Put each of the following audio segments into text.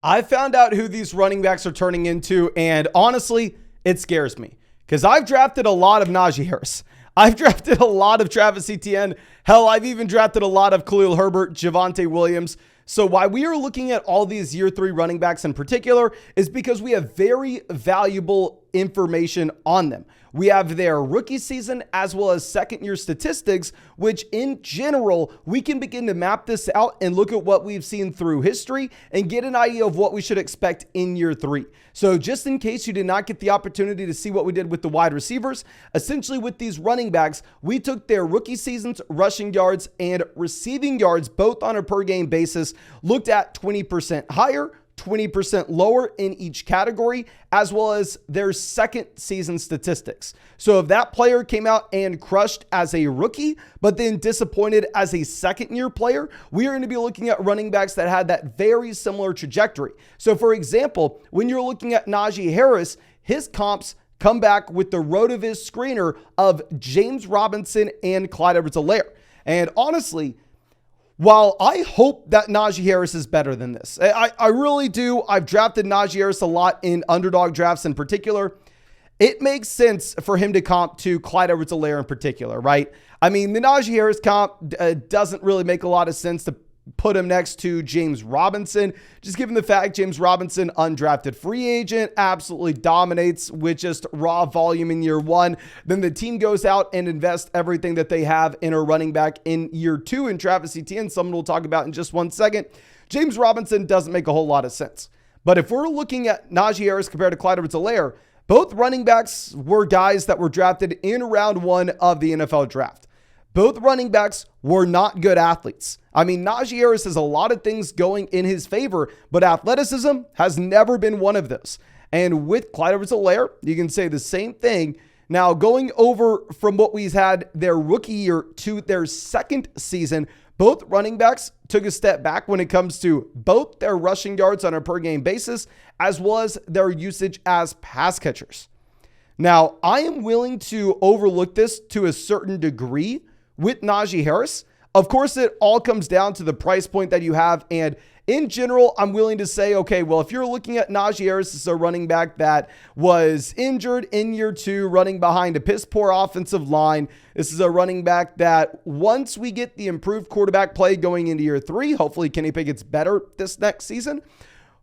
I found out who these running backs are turning into, and honestly, it scares me because I've drafted a lot of Najee Harris. I've drafted a lot of Travis Etienne. Hell, I've even drafted a lot of Khalil Herbert, Javonte Williams. So why we are looking at all these year 3 running backs in particular is because we have very valuable information on them. We have their rookie season as well as second year statistics, which in general, we can begin to map this out and look at what we've seen through history and get an idea of what we should expect in year 3. So just in case you did not get the opportunity to see what we did with the wide receivers, essentially with these running backs, we took their rookie seasons, rushing yards and receiving yards, both on a per game basis, looked at 20% higher, 20% lower in each category, as well as their second season statistics. So if that player came out and crushed as a rookie, but then disappointed as a second year player, we are going to be looking at running backs that had that very similar trajectory. So for example, when you're looking at Najee Harris, his comps come back with the RotoViz screener of James Robinson and Clyde Edwards-Helaire. And honestly, while I hope that Najee Harris is better than this, I really do. I've drafted Najee Harris a lot in underdog drafts in particular. It makes sense for him to comp to Clyde Edwards-Helaire in particular, right? I mean, the Najee Harris comp doesn't really make a lot of sense to put him next to James Robinson, just given the fact James Robinson, undrafted free agent, absolutely dominates with just raw volume in year 1. Then the team goes out and invests everything that they have in a running back in year 2 in Travis Etienne, someone we'll talk about in just one second. James Robinson doesn't make a whole lot of sense. But if we're looking at Najee Harris compared to Clyde Edwards-Helaire, both running backs were guys that were drafted in round 1 of the NFL draft. Both running backs were not good athletes. I mean, Najee Harris has a lot of things going in his favor, but athleticism has never been one of those. And with Clyde Edwards-Helaire, you can say the same thing. Now, going over from what we've had their rookie year to their second season, both running backs took a step back when it comes to both their rushing yards on a per game basis, as well as their usage as pass catchers. Now, I am willing to overlook this to a certain degree with Najee Harris. Of course, it all comes down to the price point that you have. And in general, I'm willing to say, okay, well, if you're looking at Najee Harris as a running back that was injured in year 2, running behind a piss poor offensive line, this is a running back that once we get the improved quarterback play going into year 3, hopefully Kenny Pickett's better this next season.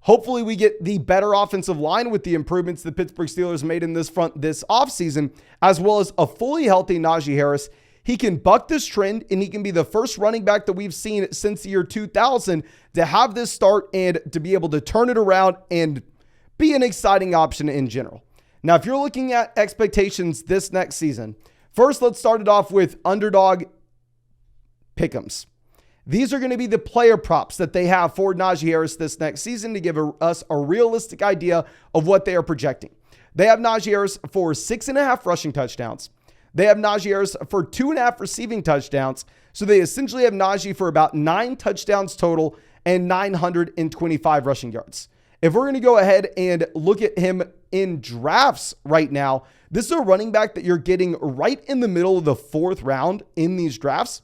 Hopefully we get the better offensive line with the improvements the Pittsburgh Steelers made in this front this offseason, as well as a fully healthy Najee Harris. He can buck this trend, and he can be the first running back that we've seen since the year 2000 to have this start and to be able to turn it around and be an exciting option in general. Now, if you're looking at expectations this next season, first, let's start it off with Underdog Pick'ems. These are going to be the player props that they have for Najee Harris this next season to give us a realistic idea of what they are projecting. They have Najee Harris for 6.5 rushing touchdowns. They have Najee Harris for 2.5 receiving touchdowns. So they essentially have Najee for about 9 touchdowns total and 925 rushing yards. If we're going to go ahead and look at him in drafts right now, this is a running back that you're getting right in the middle of the 4th round in these drafts.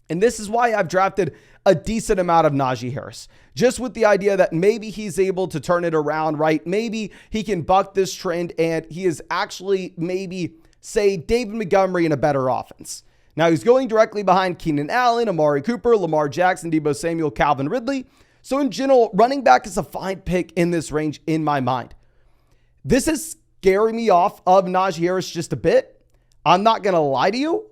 And this is why I've drafted a decent amount of Najee Harris, just with the idea that maybe he's able to turn it around, right? Maybe he can buck this trend and he is actually maybe, say, David Montgomery in a better offense. Now he's going directly behind Keenan Allen, Amari Cooper, Lamar Jackson, Deebo Samuel, Calvin Ridley. So in general, running back is a fine pick in this range in my mind. This is scaring me off of Najee Harris just a bit. I'm not going to lie to you.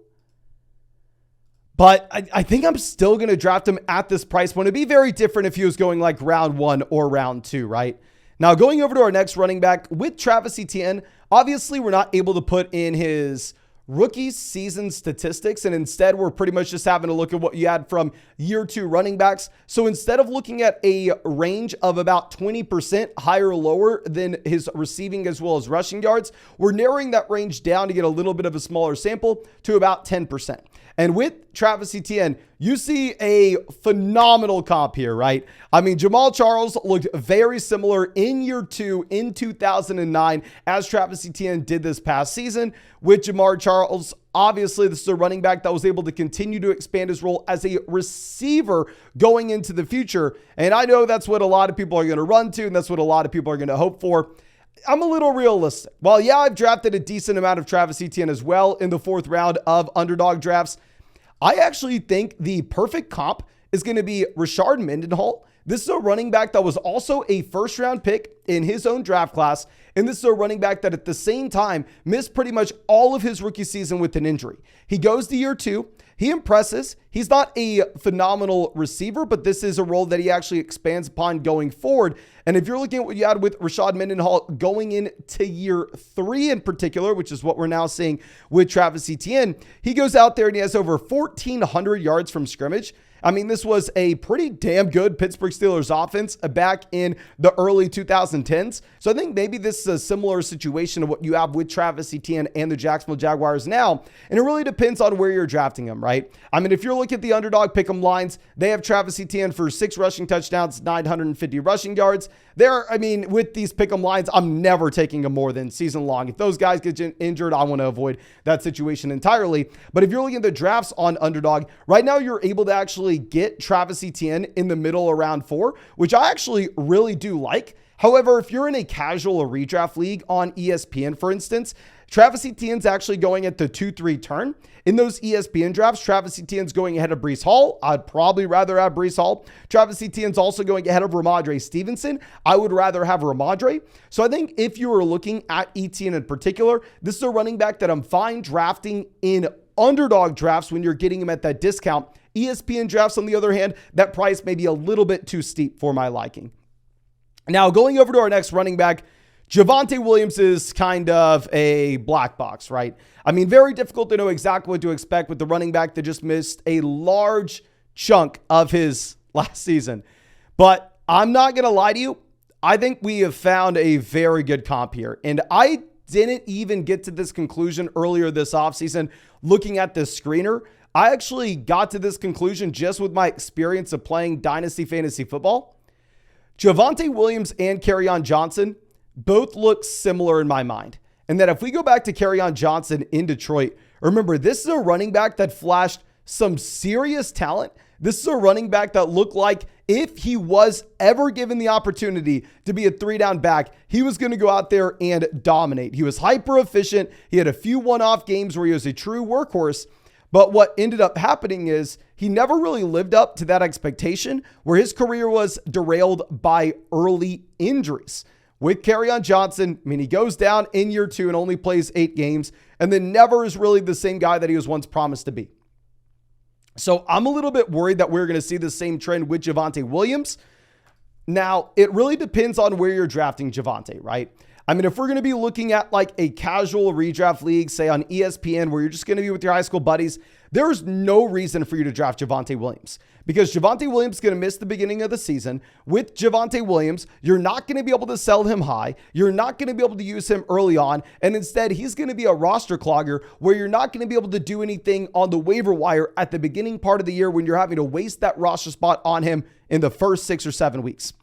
But I think I'm still going to draft him at this price point. It'd be very different if he was going like round 1 or round 2, right? Now, going over to our next running back with Travis Etienne, obviously we're not able to put in his rookie season statistics, and instead we're pretty much just having a look at what you had from year 2 running backs. So instead of looking at a range of about 20% higher or lower than his receiving as well as rushing yards, we're narrowing that range down to get a little bit of a smaller sample to about 10%. And with Travis Etienne, you see a phenomenal comp here, right? I mean, Jamal Charles looked very similar in year 2 in 2009 as Travis Etienne did this past season. With Jamal Charles, obviously, this is a running back that was able to continue to expand his role as a receiver going into the future. And I know that's what a lot of people are going to run to, and that's what a lot of people are going to hope for. I'm a little realistic. While, yeah, I've drafted a decent amount of Travis Etienne as well in the 4th round of underdog drafts, I actually think the perfect comp is going to be Rashard Mendenhall. This is a running back that was also a 1st-round pick in his own draft class, and this is a running back that at the same time missed pretty much all of his rookie season with an injury. He goes to year 2. He impresses. He's not a phenomenal receiver, but this is a role that he actually expands upon going forward. And if you're looking at what you had with Rashard Mendenhall going into year 3 in particular, which is what we're now seeing with Travis Etienne, he goes out there and he has over 1,400 yards from scrimmage. I mean, this was a pretty damn good Pittsburgh Steelers offense back in the early 2010s. So I think maybe this is a similar situation to what you have with Travis Etienne and the Jacksonville Jaguars now. And it really depends on where you're drafting him, right? I mean, if you're looking at the underdog pick'em lines, they have Travis Etienne for 6 rushing touchdowns, 950 rushing yards. With these pick'em lines, I'm never taking him more than season long. If those guys get injured, I want to avoid that situation entirely. But if you're looking at the drafts on Underdog, right now you're able to actually get Travis Etienne in the middle of round 4, which I actually really do like. However, if you're in a casual or redraft league on ESPN, for instance, Travis Etienne's actually going at the 2-3 turn. In those ESPN drafts, Travis Etienne's going ahead of Breece Hall. I'd probably rather have Breece Hall. Travis Etienne's also going ahead of Rhamondre Stevenson. I would rather have Rhamondre. So I think if you were looking at Etienne in particular, this is a running back that I'm fine drafting in underdog drafts when you're getting him at that discount. ESPN drafts, on the other hand, that price may be a little bit too steep for my liking. Now, going over to our next running back, Javonte Williams is kind of a black box, right? I mean, very difficult to know exactly what to expect with the running back that just missed a large chunk of his last season. But I'm not going to lie to you. I think we have found a very good comp here. And I didn't even get to this conclusion earlier this offseason looking at this screener. I actually got to this conclusion just with my experience of playing Dynasty Fantasy Football. Javonte Williams and Kerryon Johnson both look similar in my mind. And that if we go back to Kerryon Johnson in Detroit, remember, this is a running back that flashed some serious talent. This is a running back that looked like if he was ever given the opportunity to be a 3-down back, he was going to go out there and dominate. He was hyper efficient. He had a few one-off games where he was a true workhorse. But what ended up happening is he never really lived up to that expectation, where his career was derailed by early injuries. With Kerryon Johnson, I mean, he goes down in year 2 and only plays 8 games, and then never is really the same guy that he was once promised to be. So I'm a little bit worried that we're going to see the same trend with Javonte Williams. Now, it really depends on where you're drafting Javonte, right? I mean, if we're going to be looking at like a casual redraft league, say on ESPN, where you're just going to be with your high school buddies, there's no reason for you to draft Javonte Williams, because Javonte Williams is going to miss the beginning of the season. With Javonte Williams, you're not going to be able to sell him high. You're not going to be able to use him early on. And instead, he's going to be a roster clogger where you're not going to be able to do anything on the waiver wire at the beginning part of the year when you're having to waste that roster spot on him in the first 6 or 7 weeks.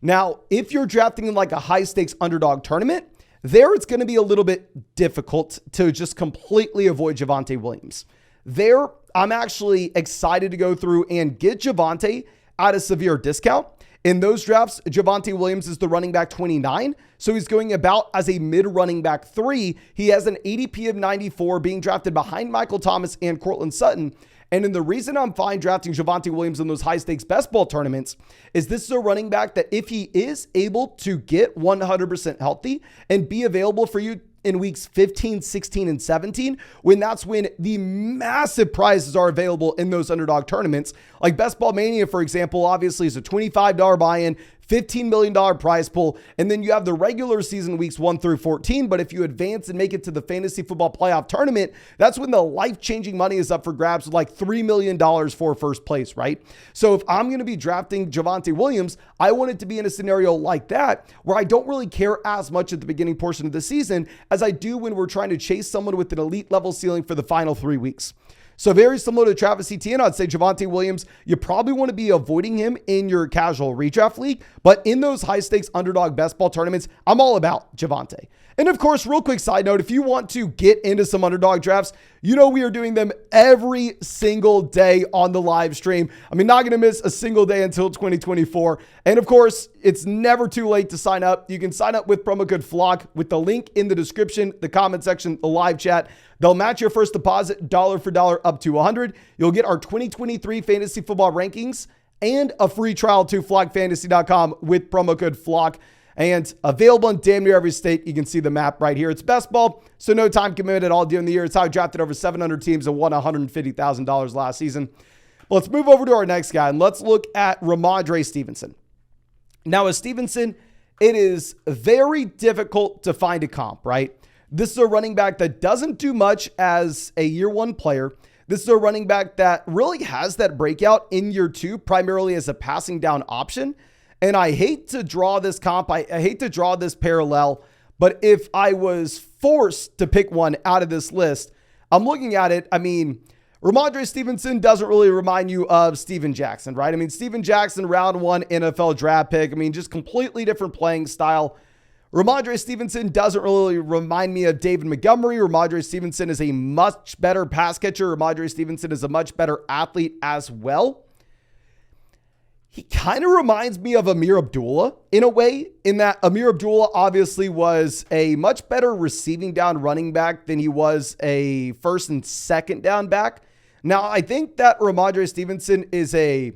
Now, if you're drafting in like a high stakes underdog tournament, there it's going to be a little bit difficult to just completely avoid Javonte Williams. There, I'm actually excited to go through and get Javonte at a severe discount. In those drafts, Javonte Williams is the running back 29. So he's going about as a mid running back 3. He has an ADP of 94, being drafted behind Michael Thomas and Courtland Sutton. And then the reason I'm fine drafting Javonte Williams in those high stakes best ball tournaments is this is a running back that if he is able to get 100% healthy and be available for you in weeks 15, 16, and 17, that's when the massive prizes are available in those underdog tournaments. Like Best Ball Mania, for example, obviously is a $25 buy-in, $15 million prize pool. And then you have the regular season weeks 1 through 14. But if you advance and make it to the fantasy football playoff tournament, that's when the life-changing money is up for grabs with like $3 million for first place, right? So if I'm going to be drafting Javonte Williams, I want it to be in a scenario like that where I don't really care as much at the beginning portion of the season as I do when we're trying to chase someone with an elite level ceiling for the final 3 weeks. So very similar to Travis Etienne, I'd say Javonte Williams, you probably want to be avoiding him in your casual redraft league. But in those high stakes underdog best ball tournaments, I'm all about Javonte. And of course, real quick side note, if you want to get into some underdog drafts, you know we are doing them every single day on the live stream. I mean, not going to miss a single day until 2024. And of course, it's never too late to sign up. You can sign up with promo code FLOCK with the link in the description, the comment section, the live chat. They'll match your first deposit dollar for dollar up to $100. You'll get our 2023 fantasy football rankings and a free trial to flockfantasy.com with promo code FLOCK. And available in damn near every state. You can see the map right here. It's best ball, so no time committed at all during the year. It's how I drafted over 700 teams and won $150,000 last season. But let's move over to our next guy, and let's look at Rhamondre Stevenson. Now, with Stevenson, it is very difficult to find a comp, right? This is a running back that doesn't do much as a year one player. This is a running back that really has that breakout in year two, primarily as a passing down option. And I hate to draw this comp. I hate to draw this parallel, but if I was forced to pick one out of this list, I'm looking at it. I mean, Rhamondre Stevenson doesn't really remind you of Steven Jackson, right? I mean, Steven Jackson, round one NFL draft pick. I mean, just completely different playing style. Rhamondre Stevenson doesn't really remind me of David Montgomery. Rhamondre Stevenson is a much better pass catcher. Rhamondre Stevenson is a much better athlete as well. He kind of reminds me of Amir Abdullah in a way, in that Amir Abdullah obviously was a much better receiving down running back than he was a first and second down back. Now, I think that Rhamondre Stevenson is a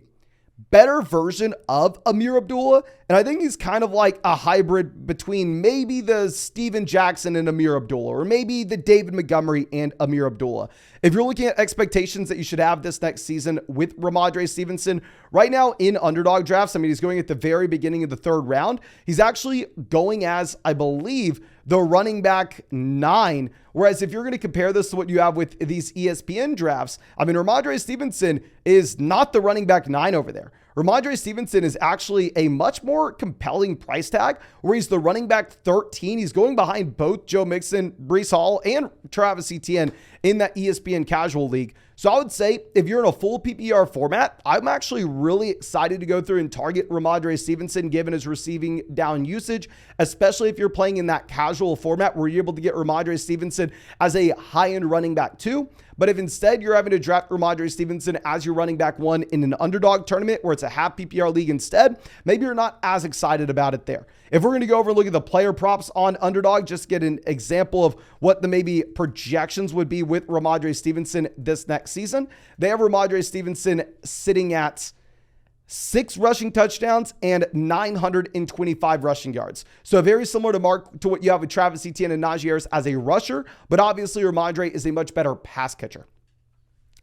better version of Amir Abdullah, and I think he's kind of like a hybrid between maybe the Steven Jackson and Amir Abdullah, or maybe the David Montgomery and Amir Abdullah. If you're looking at expectations that you should have this next season with Rhamondre Stevenson, right now in underdog drafts, I mean, he's going at the very beginning of the third round. He's actually going as, I believe, the running back 9. Whereas if you're going to compare this to what you have with these ESPN drafts, I mean, Rhamondre Stevenson is not the running back 9 over there. Rhamondre Stevenson is actually a much more compelling price tag, where he's the running back 13. He's going behind both Joe Mixon, Breece Hall, and Travis Etienne in that ESPN casual league. So I would say if you're in a full PPR format, I'm actually really excited to go through and target Rhamondre Stevenson given his receiving down usage, especially if you're playing in that casual format where you're able to get Rhamondre Stevenson as a high-end running back 2. But if instead you're having to draft Rhamondre Stevenson as your running back 1 in an underdog tournament where it's a half PPR league instead, maybe you're not as excited about it there. If we're going to go over and look at the player props on Underdog, just get an example of what the maybe projections would be with Rhamondre Stevenson this next season. They have Rhamondre Stevenson sitting at 6 rushing touchdowns and 925 rushing yards. So very similar to what you have with Travis Etienne and Najee Harris as a rusher, but obviously Rhamondre is a much better pass catcher.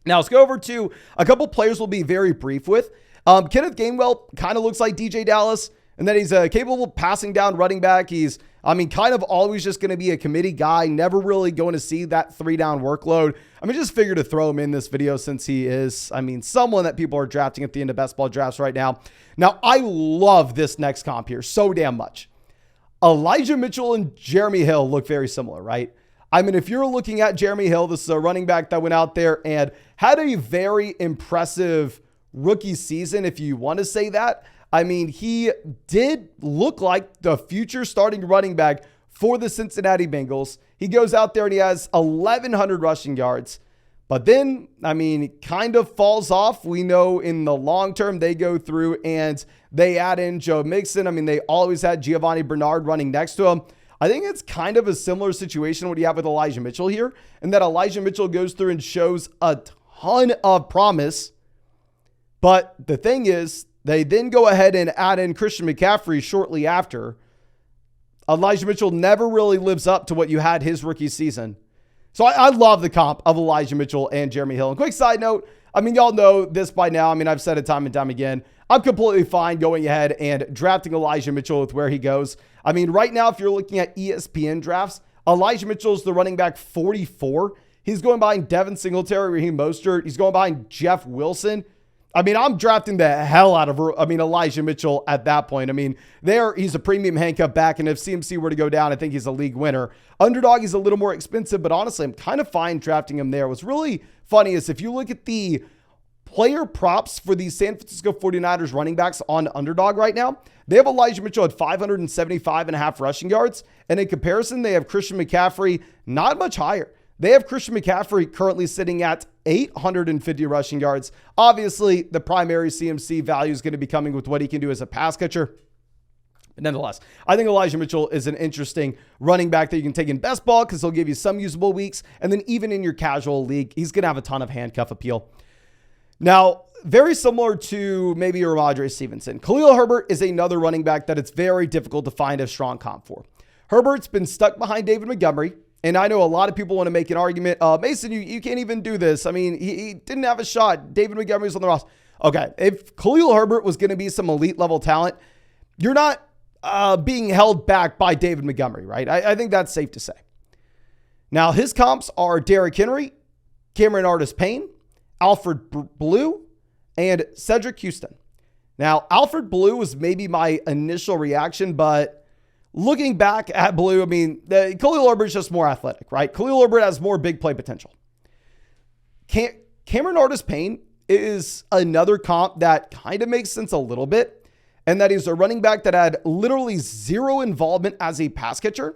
Now let's go over to a couple players we'll be very brief with. Kenneth Gainwell kind of looks like DJ Dallas, and that he's a capable passing down running back. He's, I mean, kind of always just going to be a committee guy, never really going to see that 3-down workload. I mean, just figured to throw him in this video since he is, I mean, someone that people are drafting at the end of best ball drafts right now. Now, I love this next comp here so damn much. Elijah Mitchell and Jeremy Hill look very similar, right? I mean, if you're looking at Jeremy Hill, this is a running back that went out there and had a very impressive rookie season, if you want to say that. I mean, he did look like the future starting running back for the Cincinnati Bengals. He goes out there and he has 1,100 rushing yards. But then, I mean, kind of falls off. We know in the long term, they go through and they add in Joe Mixon. I mean, they always had Giovanni Bernard running next to him. I think it's kind of a similar situation what you have with Elijah Mitchell here, and that Elijah Mitchell goes through and shows a ton of promise. But the thing is, they then go ahead and add in Christian McCaffrey shortly after. Elijah Mitchell never really lives up to what you had his rookie season. So I love the comp of Elijah Mitchell and Jeremy Hill. And quick side note, I mean, y'all know this by now. I mean, I've said it time and time again. I'm completely fine going ahead and drafting Elijah Mitchell with where he goes. I mean, right now, if you're looking at ESPN drafts, Elijah Mitchell's the running back 44. He's going behind Devin Singletary, Raheem Mostert. He's going behind Jeff Wilson. I mean, I'm drafting the hell out of, Elijah Mitchell at that point. I mean, he's a premium handcuff back, and if CMC were to go down, I think he's a league winner. Underdog, he's a little more expensive, but honestly, I'm kind of fine drafting him there. What's really funny is if you look at the player props for the San Francisco 49ers running backs on Underdog right now, they have Elijah Mitchell at 575.5 rushing yards, and in comparison, they have Christian McCaffrey not much higher. They have Christian McCaffrey currently sitting at 850 rushing yards. Obviously, the primary CMC value is going to be coming with what he can do as a pass catcher. But nonetheless, I think Elijah Mitchell is an interesting running back that you can take in best ball because he'll give you some usable weeks. And then even in your casual league, he's going to have a ton of handcuff appeal. Now, very similar to maybe Rhamondre Stevenson, Khalil Herbert is another running back that it's very difficult to find a strong comp for. Herbert's been stuck behind David Montgomery. And I know a lot of people want to make an argument. Mason, you can't even do this. I mean, he didn't have a shot. David Montgomery's on the roster. Okay, if Khalil Herbert was going to be some elite level talent, you're not being held back by David Montgomery, right? I think that's safe to say. Now, his comps are Derrick Henry, Cameron Artis-Payne, Alfred Blue, and Cedric Houston. Now, Alfred Blue was maybe my initial reaction, but looking back at Blue, I mean, Khalil Herbert is just more athletic, right? Khalil Herbert has more big play potential. Cameron Artis-Payne is another comp that kind of makes sense a little bit, and that he's a running back that had literally zero involvement as a pass catcher,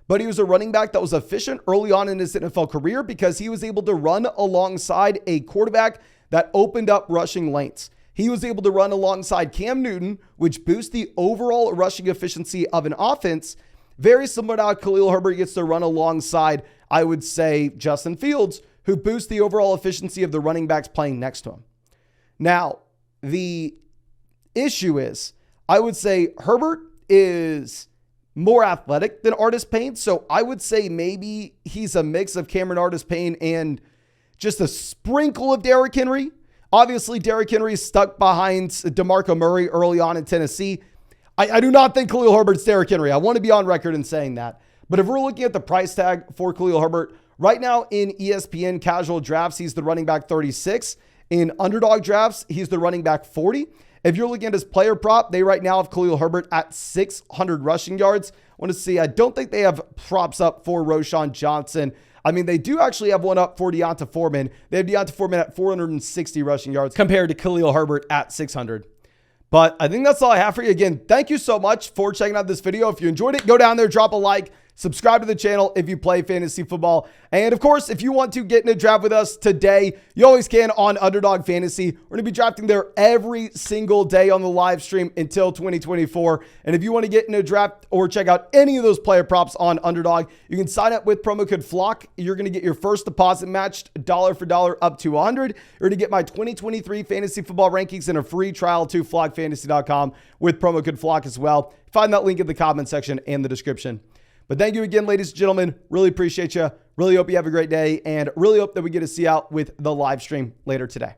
but he was a running back that was efficient early on in his NFL career because he was able to run alongside a quarterback that opened up rushing lanes. He was able to run alongside Cam Newton, which boosts the overall rushing efficiency of an offense. Very similar to how Khalil Herbert gets to run alongside, I would say, Justin Fields, who boosts the overall efficiency of the running backs playing next to him. Now, the issue is, I would say Herbert is more athletic than Artis-Payne. So I would say maybe he's a mix of Cameron Artis-Payne and just a sprinkle of Derrick Henry. Obviously, Derrick Henry is stuck behind DeMarco Murray early on in Tennessee. I do not think Khalil Herbert's Derrick Henry. I want to be on record in saying that. But if we're looking at the price tag for Khalil Herbert, right now in ESPN casual drafts, he's the running back 36. In underdog drafts, he's the running back 40. If you're looking at his player prop, they right now have Khalil Herbert at 600 rushing yards. I want to see, I don't think they have props up for Roschon Johnson. I mean, they do actually have one up for D'Onta Foreman. They have D'Onta Foreman at 460 rushing yards compared to Khalil Herbert at 600. But I think that's all I have for you. Again, thank you so much for checking out this video. If you enjoyed it, go down there, drop a like, subscribe to the channel if you play fantasy football. And of course, if you want to get in a draft with us today, you always can on Underdog Fantasy. We're going to be drafting there every single day on the live stream until 2024. And if you want to get in a draft or check out any of those player props on Underdog, you can sign up with promo code FLOCK. You're going to get your first deposit matched dollar for dollar up to 100. You're going to get my 2023 fantasy football rankings and a free trial to flockfantasy.com with promo code FLOCK as well. Find that link in the comment section and the description. But thank you again, ladies and gentlemen. Really appreciate you. Really hope you have a great day and really hope that we get to see you out with the live stream later today.